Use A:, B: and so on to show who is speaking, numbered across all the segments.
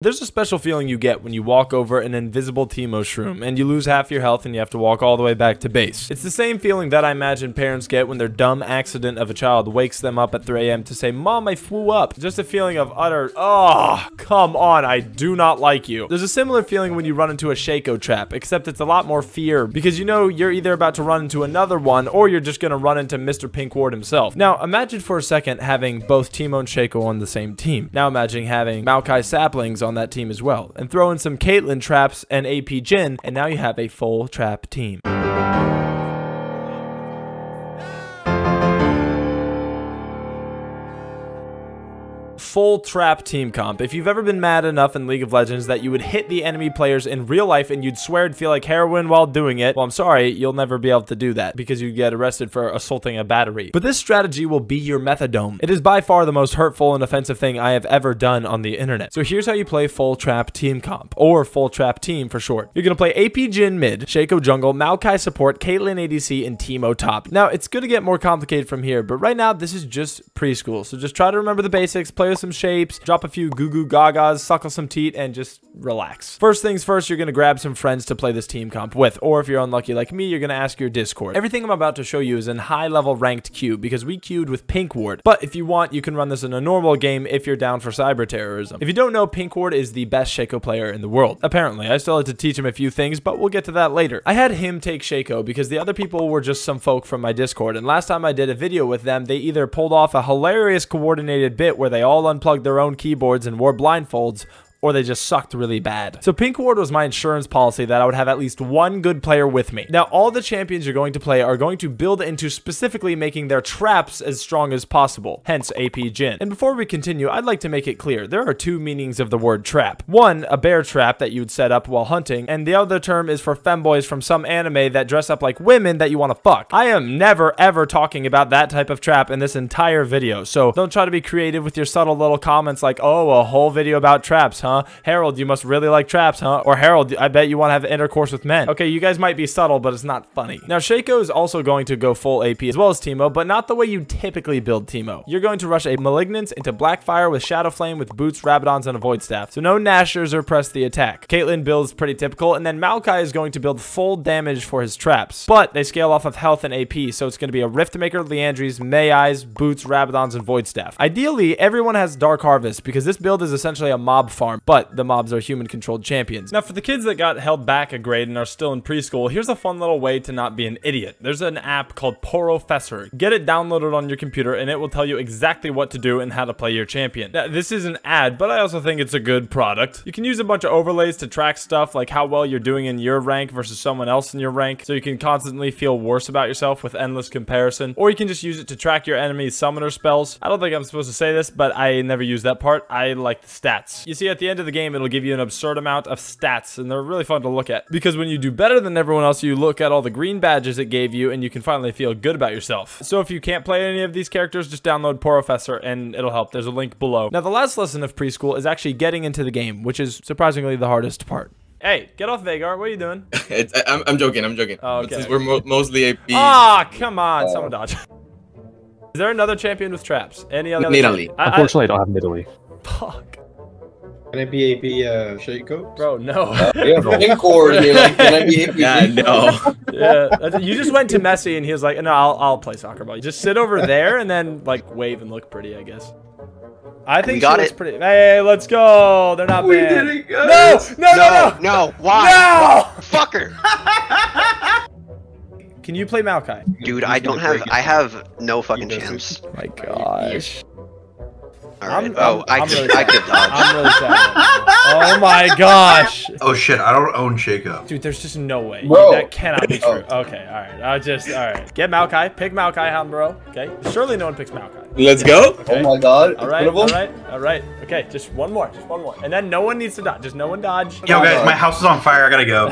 A: There's a special feeling you get when you walk over an invisible Teemo shroom and you lose half your health and you have to walk all the way back to base. It's the same feeling that I imagine parents get when their dumb accident of a child wakes them up at 3 AM to say, "Mom, I flew up." Just a feeling of utter, oh, come on, I do not like you. There's a similar feeling when you run into a Shaco trap, except it's a lot more fear because you know you're either about to run into another one or you're just going to run into Mr. Pinkward himself. Now, imagine for a second having both Teemo and Shaco on the same team. Now imagine having Maokai saplings on that team as well, and throw in some Caitlyn traps and AP Jhin, and now you have a full trap team. Full trap team comp. If you've ever been mad enough in League of Legends that you would hit the enemy players in real life and you'd swear it'd feel like heroin while doing it, well, I'm sorry, you'll never be able to do that because you get arrested for assaulting a battery. But this strategy will be your methadone. It is by far the most hurtful and offensive thing I have ever done on the internet. So here's how you play full trap team comp, or full trap team for short. You're gonna play AP Jhin mid, Shaco jungle, Maokai support, Caitlyn ADC, and Teemo top. Now, it's gonna get more complicated from here, but right now, this is just preschool. So just try to remember the basics, play with some shapes, drop a few goo goo gagas, suckle some teat, and just relax. First things first, you're gonna grab some friends to play this team comp with, or if you're unlucky like me, you're gonna ask your Discord. Everything I'm about to show you is in high level ranked queue because we queued with Pinkward, but if you want, you can run this in a normal game if you're down for cyber terrorism. If you don't know, Pinkward is the best Shaco player in the world. Apparently, I still had to teach him a few things, but we'll get to that later. I had him take Shaco because the other people were just some folk from my Discord, and last time I did a video with them, they either pulled off a hilarious coordinated bit where they all unplugged their own keyboards and wore blindfolds, or they just sucked really bad. So Pinkward was my insurance policy that I would have at least one good player with me. Now, all the champions you're going to play are going to build into specifically making their traps as strong as possible, hence AP Jhin. And before we continue, I'd like to make it clear, there are two meanings of the word trap. One, a bear trap that you would set up while hunting, and the other term is for femboys from some anime that dress up like women that you want to fuck. I am never ever talking about that type of trap in this entire video, so don't try to be creative with your subtle little comments like, oh, a whole video about traps, huh? Herold, you must really like traps, huh? Or Herold, I bet you want to have intercourse with men. Okay, you guys might be subtle, but it's not funny. Now, Shaco is also going to go full AP as well as Teemo, but not the way you typically build Teemo. You're going to rush a Malignance into Blackfire with Shadow Flame with Boots, Rabadons, and a Void Staff. So no Nashers or press the attack. Caitlyn builds pretty typical, and then Maokai is going to build full damage for his traps. But they scale off of health and AP, so it's going to be a Riftmaker, Liandry's, Mei Eyes, Boots, Rabadons, and Void Staff. Ideally, everyone has Dark Harvest because this build is essentially a mob farm, but the mobs are human-controlled champions. Now, for the kids that got held back a grade and are still in preschool, here's a fun little way to not be an idiot. There's an app called Porofessor. Get it downloaded on your computer, and it will tell you exactly what to do and how to play your champion. Now, this is an ad, but I also think it's a good product. You can use a bunch of overlays to track stuff like how well you're doing in your rank versus someone else in your rank, so you can constantly feel worse about yourself with endless comparison. Or you can just use it to track your enemy's summoner spells. I don't think I'm supposed to say this, but I never use that part. I like the stats. You see, at the end of the game, it'll give you an absurd amount of stats, and they're really fun to look at because when you do better than everyone else, you look at all the green badges it gave you and you can finally feel good about yourself. So if you can't play any of these characters, just download Porofessor and it'll help. There's a link below. Now, the last lesson of preschool is actually getting into the game, which is surprisingly the hardest part. Hey, get off Vagar. What are you doing?
B: I'm joking.
A: Oh, okay.
B: But since we're mostly AP.
A: Ah, come on. Someone dodge. Is there another champion with traps? Any other?
C: Nidalee. Unfortunately, I don't have Nidalee.
A: Fuck.
D: Can I be AP Shaco?
A: Bro, no.
D: Yeah, Pinkward, you're like, can I be AP?
B: Yeah, no.
A: Yeah, you just went to Messi and he was like, no, I'll play soccer ball. You just sit over there and then like wave and look pretty, I guess. I think she looks pretty. Hey, let's go. They're not bad.
D: We didn't go.
E: No. Why?
A: No.
E: Fucker.
A: Can you play Maokai?
E: Dude, I have no fucking chance.
A: Oh my gosh.
E: Alright. I could dodge.
A: I'm really sad. Oh my gosh.
F: Oh shit, I don't own Shaco.
A: Dude, there's just no way.
D: Bro.
A: That cannot be true. Okay, alright. Alright. Get Maokai. Pick Maokai, Hound Bro. Okay. Surely no one picks Maokai.
B: Let's go.
A: Okay.
D: Oh my god.
A: Alright. Okay, just one more. And then no one needs to dodge. Just no one dodge.
F: Yo guys, my house is on fire, I gotta go.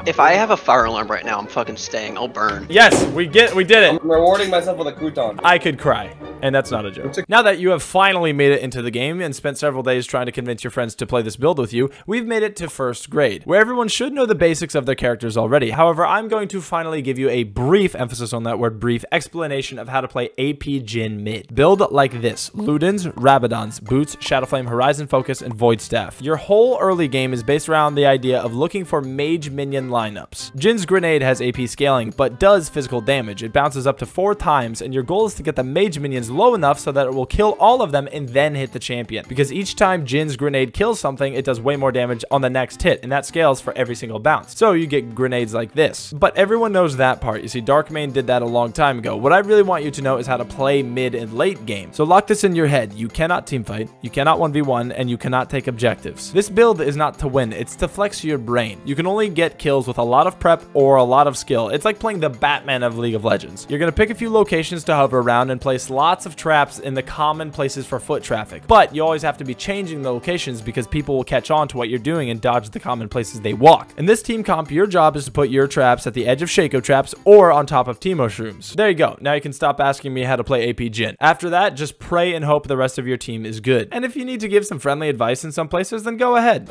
E: If I have a fire alarm right now, I'm fucking staying. I'll burn.
A: Yes, we did it.
D: I'm rewarding myself with a crouton.
A: I could cry. And that's not a joke. Now that you have finally made it into the game and spent several days trying to convince your friends to play this build with you, we've made it to first grade, where everyone should know the basics of their characters already. However, I'm going to finally give you a brief, emphasis on that word brief, explanation of how to play AP AP Jhin mid. Build like this: Ludens, Rabadons, Boots, Shadowflame, Horizon Focus, and Void Staff. Your whole early game is based around the idea of looking for mage minion lineups. Jin's grenade has AP scaling, but does physical damage. It bounces up to 4 times, and your goal is to get the mage minions low enough so that it will kill all of them and then hit the champion. Because each time Jin's grenade kills something, it does way more damage on the next hit, and that scales for every single bounce. So you get grenades like this. But everyone knows that part. You see, Darkmane did that a long time ago. What I really want you to know is how to play mid and late game. So lock this in your head. You cannot teamfight, you cannot 1v1, and you cannot take objectives. This build is not to win, it's to flex your brain. You can only get kills with a lot of prep or a lot of skill. It's like playing the Batman of League of Legends. You're going to pick a few locations to hover around and place lots of traps in the common places for foot traffic. But you always have to be changing the locations because people will catch on to what you're doing and dodge the common places they walk. In this team comp, your job is to put your traps at the edge of Shaco traps or on top of Teemo shrooms. There you go. Now you can stop asking me how to play AP Jhin. After that, just pray and hope the rest of your team is good. And if you need to give some friendly advice in some places, then go ahead.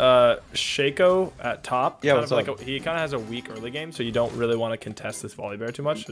A: Shaco at top.
D: Yeah, what's up?
A: He kind of has a weak early game, so you don't really want to contest this volley bear too much.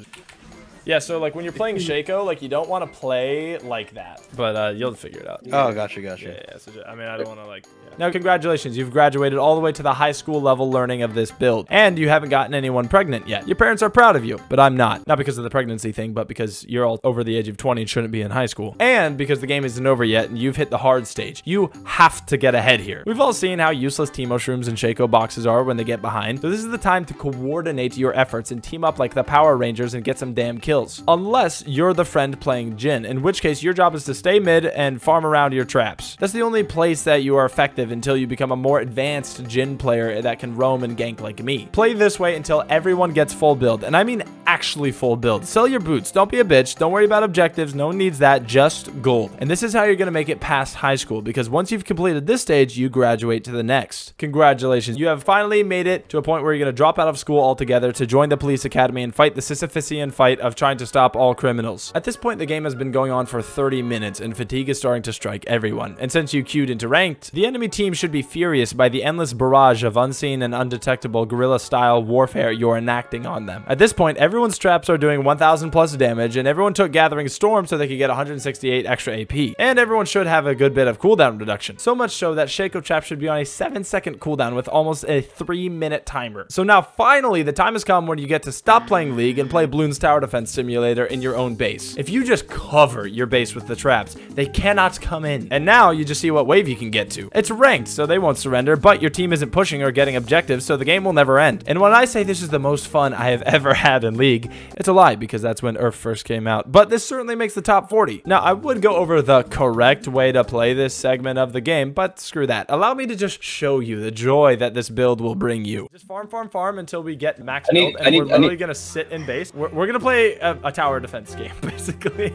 A: Yeah, so like when you're playing Shaco, like you don't want to play like that, but you'll figure it out.
D: Oh, gotcha.
A: Yeah. So I mean, I don't want to like. Yeah. Now, congratulations, you've graduated all the way to the high school level learning of this build, and you haven't gotten anyone pregnant yet. Your parents are proud of you, but I'm not. Not because of the pregnancy thing, but because you're all over the age of 20 and shouldn't be in high school, and because the game isn't over yet and you've hit the hard stage. You have to get ahead here. We've all seen how useless Teemo shrooms and Shaco boxes are when they get behind, so this is the time to coordinate your efforts and team up like the Power Rangers and get some damn kills. Unless you're the friend playing Jhin, in which case your job is to stay mid and farm around your traps. That's the only place that you are effective until you become a more advanced Jhin player that can roam and gank like me. Play this way until everyone gets full build, and I mean actually full build. Sell your boots, don't be a bitch, don't worry about objectives, no one needs that, just gold. And this is how you're gonna make it past high school, because once you've completed this stage, you graduate to the next. Congratulations, you have finally made it to a point where you're gonna drop out of school altogether to join the police academy and fight the Sisyphusian fight of trying to stop all criminals. At this point, the game has been going on for 30 minutes, and fatigue is starting to strike everyone. And since you queued into ranked, the enemy team should be furious by the endless barrage of unseen and undetectable guerrilla-style warfare you're enacting on them. At this point, everyone's traps are doing 1,000 plus damage, and everyone took Gathering Storm so they could get 168 extra AP. And everyone should have a good bit of cooldown reduction. So much so that Shaco trap should be on a 7-second cooldown with almost a 3-minute timer. So now, finally, the time has come when you get to stop playing League and play Bloons Tower Defense Simulator in your own base. If you just cover your base with the traps, they cannot come in. And now you just see what wave you can get to. It's ranked, so they won't surrender, but your team isn't pushing or getting objectives, so the game will never end. And when I say this is the most fun I have ever had in League, it's a lie, because that's when Earth first came out. But this certainly makes the top 40. Now, I would go over the correct way to play this segment of the game, but screw that. Allow me to just show you the joy that this build will bring you. Just farm until we get max build, and we're literally gonna sit in base. We're gonna play a tower defense game, basically.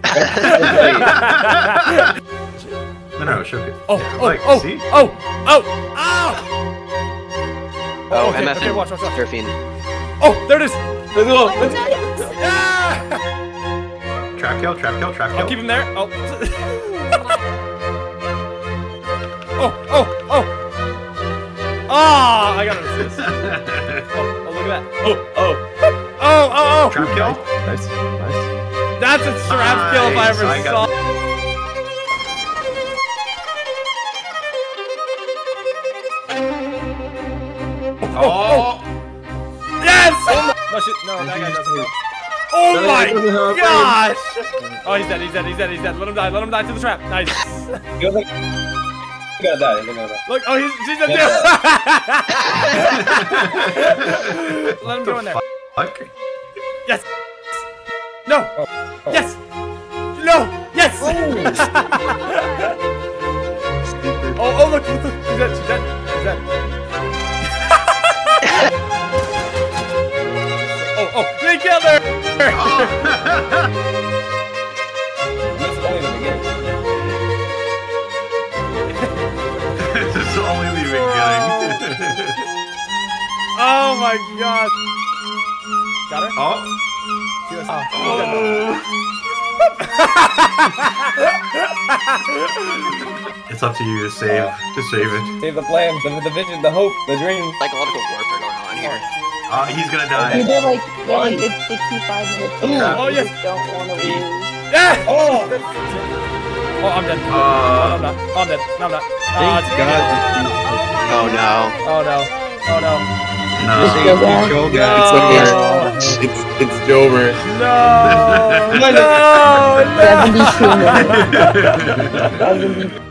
F: No, show it.
A: Oh,
F: See?
A: Oh,
E: Oh,
A: okay,
E: MF
A: okay, watch.
E: Surfing.
A: Oh, there it is. Let's go.
F: Trap kill.
A: I'll keep him there. Oh. Ah, I got an assist. Oh, look at that. Oh.
F: Trap kill.
C: Nice.
A: That's a trap kill if I ever saw.
F: Oh!
A: Yes! No shit. No, that guy doesn't. Oh my gosh! Oh, he's dead. Let him die to the trap. Nice.
D: He's gonna die.
A: Look, oh, she's dead too. Let him go in there.
F: Fuck?
A: Yes. No. Yes. No. Yes. Oh, look. She's dead. Oh, they killed her!
F: This is only the beginning.
A: Oh my god! Got her?
F: Oh. It's up to you to save it.
D: Save the plan, the vision, the hope, the dream.
E: Psychological warfare going on here.
F: He's gonna die.
G: They're like it's 65 minutes.
A: Oh, yes.
G: Don't want to lose.
A: Yeah!
D: Oh!
A: Oh, I'm dead. Oh, no, I'm not. Oh, I'm dead. No, I'm not.
G: Thank God.
E: Oh no.
A: Oh, no. Oh, no.
F: No.
G: Control
A: No.
G: guy.
B: It's Jover.
A: No! No!
H: 72 minutes.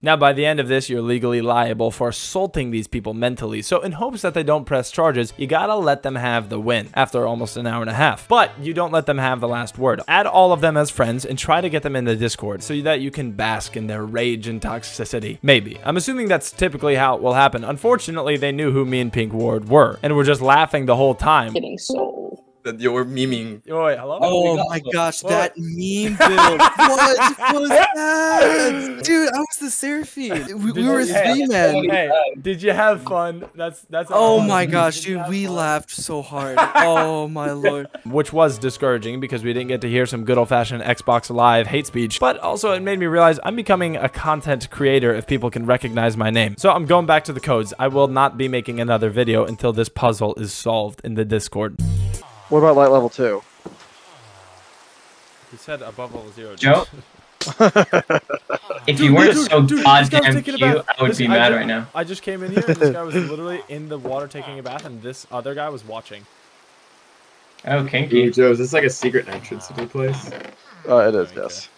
A: Now, by the end of this, you're legally liable for assaulting these people mentally. So in hopes that they don't press charges, you gotta let them have the win after almost an hour and a half. But you don't let them have the last word. Add all of them as friends and try to get them in the Discord so that you can bask in their rage and toxicity. Maybe. I'm assuming that's typically how it will happen. Unfortunately, they knew who me and Pinkward were and were just laughing the whole time.
H: Getting sold.
B: That you're memeing.
A: Oh, wait, hello?
G: Oh my gosh, that meme build. What was that? Dude, I was the Seraphine. We were three men.
A: Hey, did you have fun? That's
G: Oh
A: all.
G: my gosh,
A: Did you
G: dude,
A: have
G: we
A: fun?
G: laughed so hard. Oh my lord.
A: Which was discouraging because we didn't get to hear some good old-fashioned Xbox Live hate speech, but also it made me realize I'm becoming a content creator if people can recognize my name. So I'm going back to the codes. I will not be making another video until this puzzle is solved in the Discord.
I: What about light level 2?
A: He said above level 0.
D: Joe? If you weren't so goddamn cute, I would be mad right now.
A: I just came in here and this guy was literally in the water taking a bath and this other guy was watching.
D: Oh, kinky.
J: Joe, is this like a secret entrance to the place?
I: It is, yes.